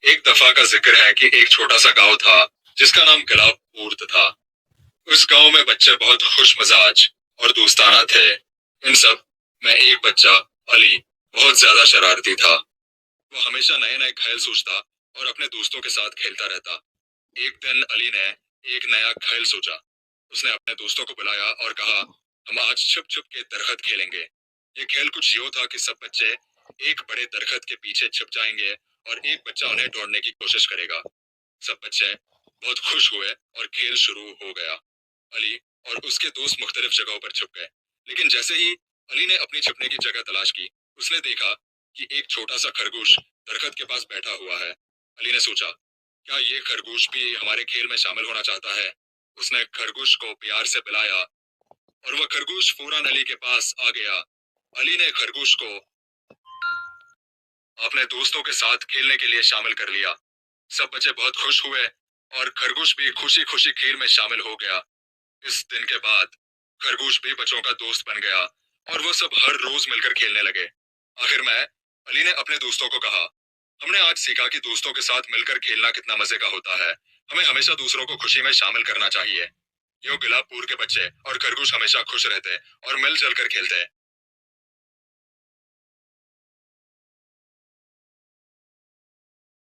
एक दफा का जिक्र है कि एक छोटा सा गांव था जिसका नाम गिलापुर था। उस गांव में बच्चे बहुत खुश मिजाज और दोस्ताना थे। इन सब में एक बच्चा अली बहुत ज्यादा शरारती था। वो हमेशा नए नए खेल सोचता और अपने दोस्तों के साथ खेलता रहता। एक दिन अली ने एक नया खेल सोचा। उसने अपने दोस्तों को बुलाया और कहा, हम आज छुप छुप के दरख्त खेलेंगे। ये खेल कुछ यूं था कि सब बच्चे एक बड़े दरख्त के पीछे छुप जाएंगे और एक बच्चा उन्हें ढूंढने की कोशिश करेगा। सब बच्चे बहुत खुश हुए और खेल शुरू हो गया। अली और उसके दोस्त मुख्तलिफ जगहों पर छुप गए, लेकिन जैसे ही अली ने अपनी छुपने की जगह तलाश की, उसने देखा कि एक छोटा सा खरगोश दरख्त के पास बैठा हुआ है। अली ने सोचा, क्या ये खरगोश भी हमारे खेल में शामिल होना चाहता है? उसने खरगोश को प्यार से बुलाया और वह खरगोश फौरन अली के पास आ गया। अली ने खरगोश को अपने दोस्तों के साथ खेलने के लिए शामिल कर लिया। सब बच्चे बहुत खुश हुए और खरगोश भी खुशी खुशी खेल में शामिल हो गया। इस दिन के बाद खरगोश भी बच्चों का दोस्त बन गया और वो सब हर रोज मिलकर खेलने लगे। आखिर में अली ने अपने दोस्तों को कहा, हमने आज सीखा कि दोस्तों के साथ मिलकर खेलना कितना मजे का होता है। हमें हमेशा दूसरों को खुशी में शामिल करना चाहिए। यूं गुलाबपुर के बच्चे और खरगोश हमेशा खुश रहते और मिलजुल कर खेलते।